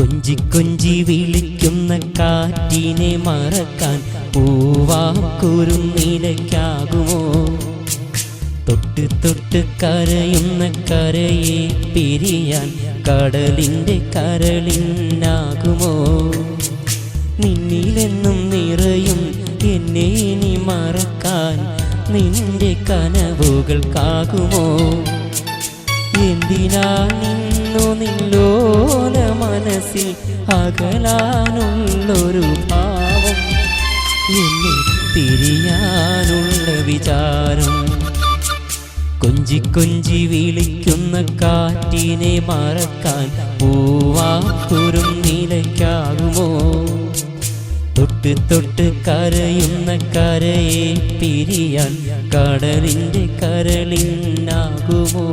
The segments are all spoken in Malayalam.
കൊഞ്ചി കൊഞ്ചി വിളിക്കുന്ന കാറ്റിനെ മറക്കാൻ പൂവാക്കുരുന്നിലയ്ക്കാകുമോ? തൊട്ട് തൊട്ട് കരയുന്ന കരയെ പിരിയാൻ കടലിൻ്റെ കരളിനാകുമോ? നിന്നിലെന്നും നിറയും എന്നെ ഇനി മറക്കാൻ നിന്റെ കനവുകൾക്കാകുമോ? എന്തിനാ നിന്നു നില്ലോല മനസ്സിൽ അകലാനുള്ളൊരു ഭാവം, എന്നെ തിരിയാനുള്ള വിചാരം? കൊഞ്ചി കൊഞ്ചി വിളിക്കുന്ന കാറ്റിനെ മറക്കാൻ പൂവാക്കുരുന്നിലയ്ക്കാകുമോ? തൊട്ട് തൊട്ട് കരയുന്ന കരയെ പിരിയാൻ കടലിൻ്റെ കരളിനാകുമോ?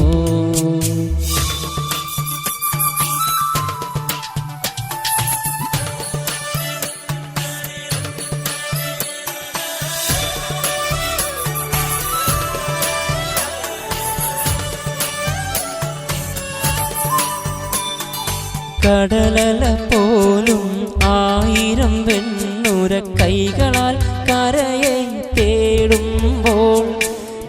കടലല പോലും ആയിരം വെണ്ണുര കൈകളാൽ കരയെ തേടുമ്പോൾ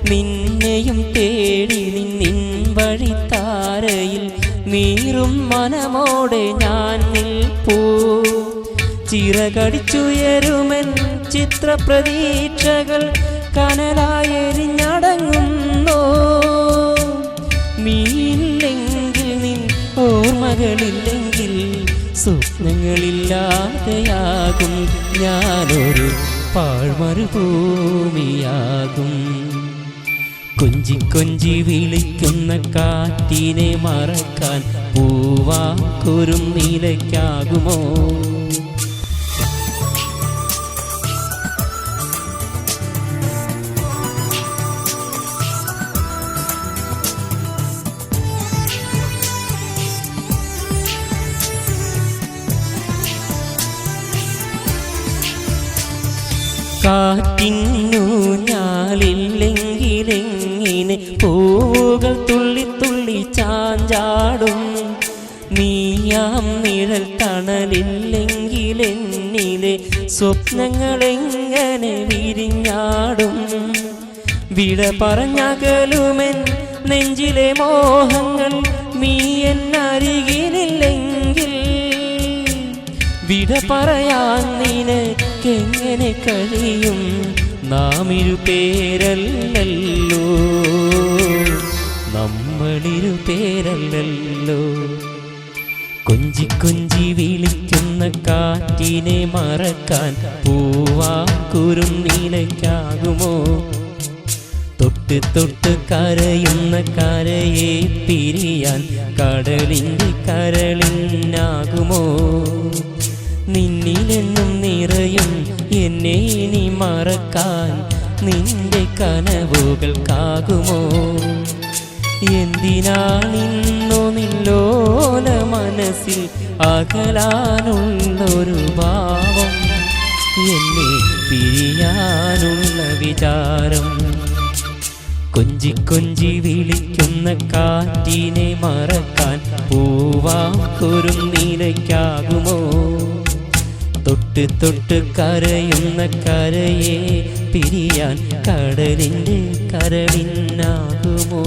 നിന്നെയും തേടി നിന്നിൻ വഴി താരയിൽ നീറും മനമോടെ ഞാൻ നിൽപ്പൂ. ചിറകടിച്ചുയരുമെൻ ചിത്രപ്രതീക്ഷകൾ കനലായെരിഞ്ഞടങ്ങുന്നോ? നീയില്ലെങ്കിൽ നിൻ ഓർമ്മകളില്ലെങ്കിൽ സ്വപ്നങ്ങളില്ലാതെയാകും ഞാനൊരു പാഴ്മരുഭൂമിയാകും. കൊഞ്ചി കൊഞ്ചി വിളിക്കുന്ന കാറ്റിനെ മറക്കാൻ പൂവാക്കുരുന്നിലയ്ക്കാകുമോ? കാറ്റിന്നു ഞാലില്ലെങ്കിലെങ്ങിനെ പൂവുകൾ തുള്ളി തുള്ളി ചാഞ്ചാടും. നീയാം നിഴൽ തണലില്ലെങ്കിലെന്നിലെ സ്വപ്നങ്ങളെങ്ങനെ വിരിഞ്ഞാടും. വിട പറഞ്ഞകലുമെൻ നെഞ്ചിലെ മോഹങ്ങൾ നീ എന്നരികിലില്ലെങ്കിൽ വിട പറയാൻ നിനക്കെങ്ങനെ കഴിയും? നാം ഇരുപേരല്ലല്ലോ, നമ്മളിരുപേരല്ലല്ലോ. കൊഞ്ചി കൊഞ്ചി വിളിക്കുന്ന കാറ്റിനെ മറക്കാൻ പൂവാക്കുരുന്നിലയ്ക്കാകുമോ? തൊട്ട് തൊട്ട് കരയുന്ന കരയെ പിരിയാൻ കടലിൻ്റെ കരളിനാകുമോ? നിന്നിലെന്നും നിറയും എന്നെ ഇനി മറക്കാൻ നിന്റെ കനവുകൾക്കാകുമോ? എന്തിനാണിന്നു നില്ലോല മനസ്സിൽ അകലാനുള്ളൊരു ഭാവം, എന്നെ പിരിയാനുള്ള വിചാരം? കൊഞ്ചി കൊഞ്ചി വിളിക്കുന്ന കാറ്റിനെ മറക്കാൻ പൂവാക്കുരുന്നിലയ്ക്കാകുമോ? തൊട്ട് തൊട്ട് കരയുന്ന കരയെ പിരിയാൻ കടലിൻ്റെ കരളിനാകുമോ?